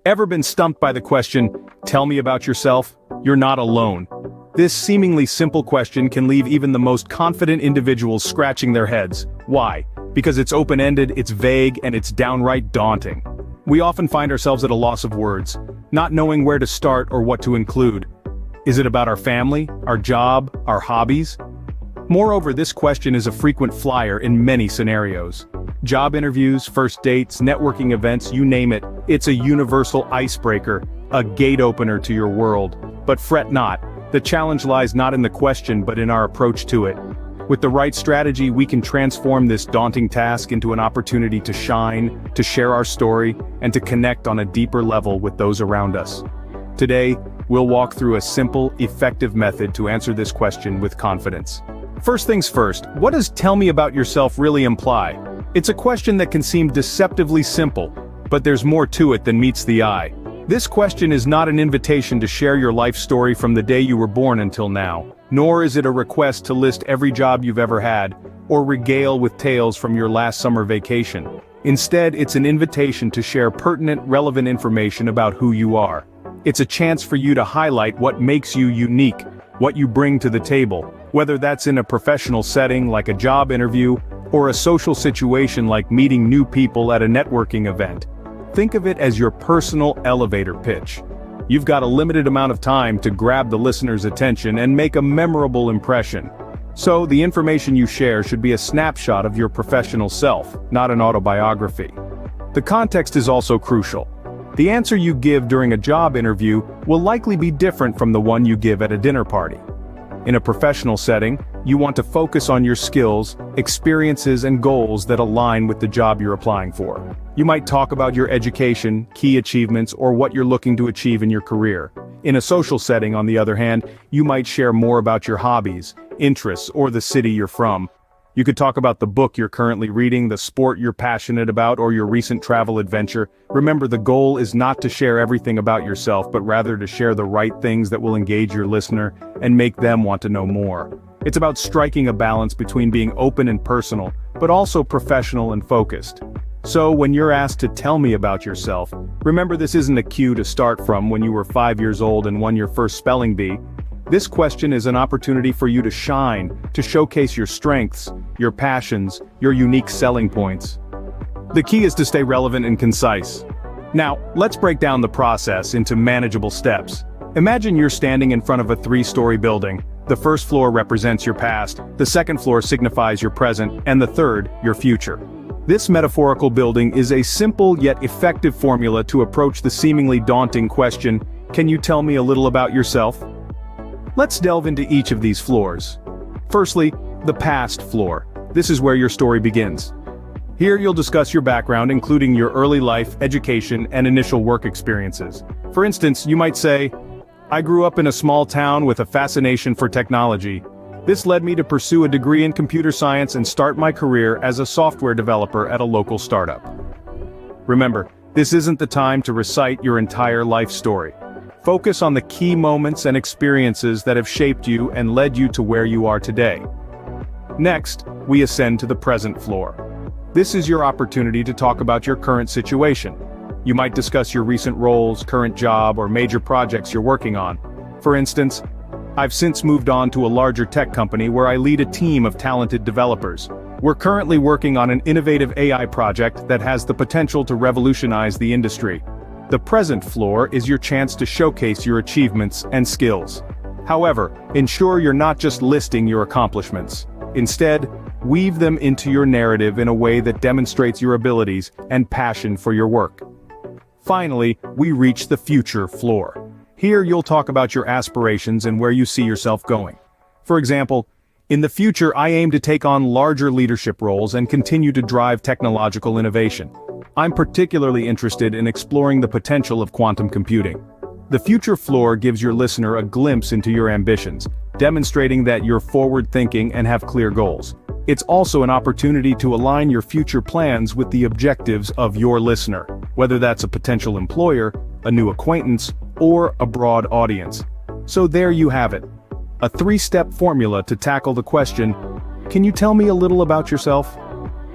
Ever been stumped by the question, "Tell me about yourself"? You're not alone. This seemingly simple question can leave even the most confident individuals scratching their heads. Why? Because it's open-ended, it's vague, and it's downright daunting. We often find ourselves at a loss of words, not knowing where to start or what to include. Is it about our family, our job, our hobbies? Moreover, this question is a frequent flyer in many scenarios. Job interviews, first dates, networking events, you name it, it's a universal icebreaker, a gate opener to your world. But fret not, the challenge lies not in the question but in our approach to it. With the right strategy, we can transform this daunting task into an opportunity to shine, to share our story, and to connect on a deeper level with those around us. Today, we'll walk through a simple, effective method to answer this question with confidence. First things first, what does "tell me about yourself" really imply? It's a question that can seem deceptively simple, but there's more to it than meets the eye. This question is not an invitation to share your life story from the day you were born until now, nor is it a request to list every job you've ever had, or regale with tales from your last summer vacation. Instead, it's an invitation to share pertinent, relevant information about who you are. It's a chance for you to highlight what makes you unique, what you bring to the table, whether that's in a professional setting like a job interview, or a social situation like meeting new people at a networking event. Think of it as your personal elevator pitch. You've got a limited amount of time to grab the listener's attention and make a memorable impression. So, the information you share should be a snapshot of your professional self, not an autobiography. The context is also crucial. The answer you give during a job interview will likely be different from the one you give at a dinner party. In a professional setting, you want to focus on your skills, experiences, and goals that align with the job you're applying for. You might talk about your education, key achievements, or what you're looking to achieve in your career. In a social setting, on the other hand, you might share more about your hobbies, interests, or the city you're from. You could talk about the book you're currently reading, the sport you're passionate about, or your recent travel adventure. Remember, the goal is not to share everything about yourself, but rather to share the right things that will engage your listener and make them want to know more. It's about striking a balance between being open and personal, but also professional and focused. So, when you're asked to tell me about yourself, remember this isn't a cue to start from when you were 5 years old and won your first spelling bee. This question is an opportunity for you to shine, to showcase your strengths, your passions, your unique selling points. The key is to stay relevant and concise. Now, let's break down the process into manageable steps. Imagine you're standing in front of a 3-story building. The first floor represents your past, the second floor signifies your present, and the third, your future. This metaphorical building is a simple yet effective formula to approach the seemingly daunting question, "Can you tell me a little about yourself?" Let's delve into each of these floors. Firstly, the past floor. This is where your story begins. Here you'll discuss your background, including your early life, education, and initial work experiences. For instance, you might say, "I grew up in a small town with a fascination for technology. This led me to pursue a degree in computer science and start my career as a software developer at a local startup." Remember, this isn't the time to recite your entire life story. Focus on the key moments and experiences that have shaped you and led you to where you are today. Next, we ascend to the present floor. This is your opportunity to talk about your current situation. You might discuss your recent roles, current job, or major projects you're working on. For instance, "I've since moved on to a larger tech company where I lead a team of talented developers. We're currently working on an innovative AI project that has the potential to revolutionize the industry." The present floor is your chance to showcase your achievements and skills. However, ensure you're not just listing your accomplishments. Instead, weave them into your narrative in a way that demonstrates your abilities and passion for your work. Finally, we reach the future floor. Here you'll talk about your aspirations and where you see yourself going. For example, "In the future, I aim to take on larger leadership roles and continue to drive technological innovation. I'm particularly interested in exploring the potential of quantum computing." The future floor gives your listener a glimpse into your ambitions, demonstrating that you're forward-thinking and have clear goals. It's also an opportunity to align your future plans with the objectives of your listener, whether that's a potential employer, a new acquaintance, or a broad audience. So there you have it. A 3-step formula to tackle the question, "Can you tell me a little about yourself?"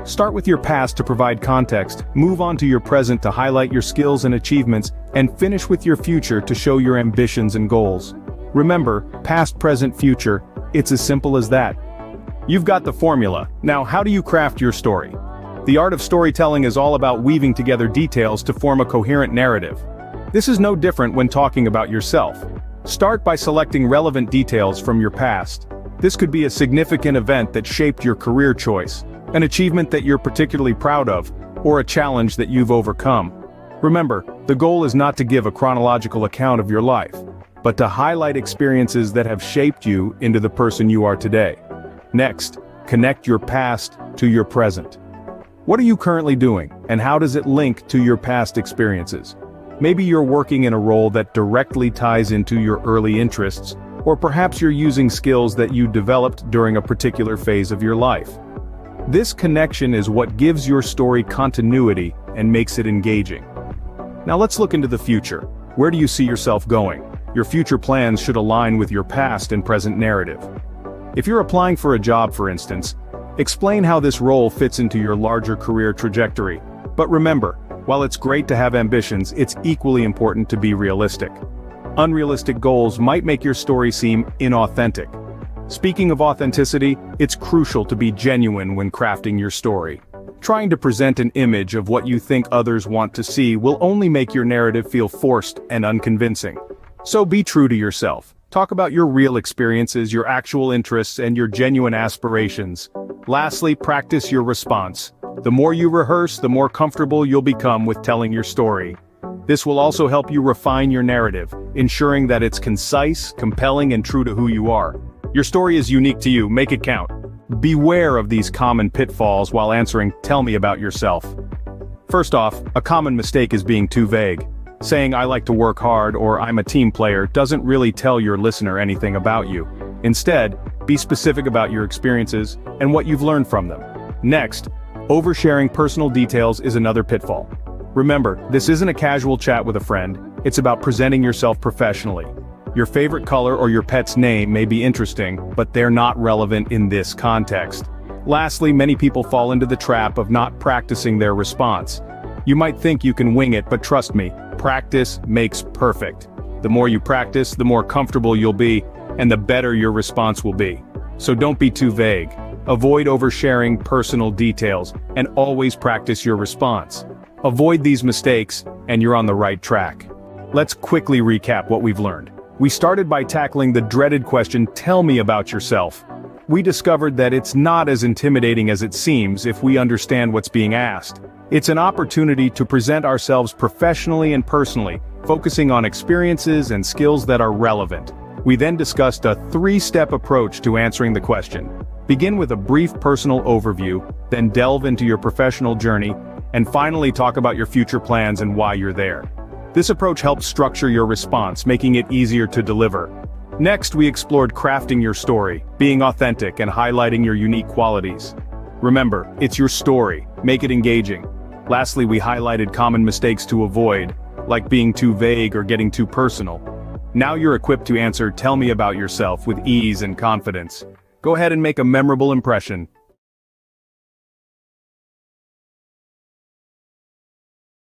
Start with your past to provide context, move on to your present to highlight your skills and achievements, and finish with your future to show your ambitions and goals. Remember, past, present, future, it's as simple as that. You've got the formula. Now, how do you craft your story? The art of storytelling is all about weaving together details to form a coherent narrative. This is no different when talking about yourself. Start by selecting relevant details from your past. This could be a significant event that shaped your career choice, an achievement that you're particularly proud of, or a challenge that you've overcome. Remember, the goal is not to give a chronological account of your life, but to highlight experiences that have shaped you into the person you are today. Next, connect your past to your present. What are you currently doing, and how does it link to your past experiences? Maybe you're working in a role that directly ties into your early interests, or perhaps you're using skills that you developed during a particular phase of your life. This connection is what gives your story continuity and makes it engaging. Now let's look into the future. Where do you see yourself going? Your future plans should align with your past and present narrative. If you're applying for a job, for instance, explain how this role fits into your larger career trajectory. But remember, while it's great to have ambitions, it's equally important to be realistic. Unrealistic goals might make your story seem inauthentic. Speaking of authenticity, it's crucial to be genuine when crafting your story. Trying to present an image of what you think others want to see will only make your narrative feel forced and unconvincing. So be true to yourself. Talk about your real experiences, your actual interests, and your genuine aspirations. Lastly, practice your response. The more you rehearse, the more comfortable you'll become with telling your story. This will also help you refine your narrative, ensuring that it's concise, compelling, and true to who you are. Your story is unique to you, make it count. Beware of these common pitfalls while answering "Tell me about yourself." First off, a common mistake is being too vague. Saying "I like to work hard" or "I'm a team player" doesn't really tell your listener anything about you. Instead, be specific about your experiences and what you've learned from them. Next, oversharing personal details is another pitfall. Remember, this isn't a casual chat with a friend, it's about presenting yourself professionally. Your favorite color or your pet's name may be interesting, but they're not relevant in this context. Lastly, many people fall into the trap of not practicing their response. You might think you can wing it, but trust me, practice makes perfect. The more you practice, the more comfortable you'll be, and the better your response will be. So don't be too vague. Avoid oversharing personal details, and always practice your response. Avoid these mistakes, and you're on the right track. Let's quickly recap what we've learned. We started by tackling the dreaded question, "Tell me about yourself." We discovered that it's not as intimidating as it seems if we understand what's being asked. It's an opportunity to present ourselves professionally and personally, focusing on experiences and skills that are relevant. We then discussed a three-step approach to answering the question. Begin with a brief personal overview, then delve into your professional journey, and finally talk about your future plans and why you're there. This approach helps structure your response, making it easier to deliver. Next, we explored crafting your story, being authentic and highlighting your unique qualities. Remember, it's your story, make it engaging. Lastly, we highlighted common mistakes to avoid, like being too vague or getting too personal. Now you're equipped to answer "Tell me about yourself" with ease and confidence. Go ahead and make a memorable impression.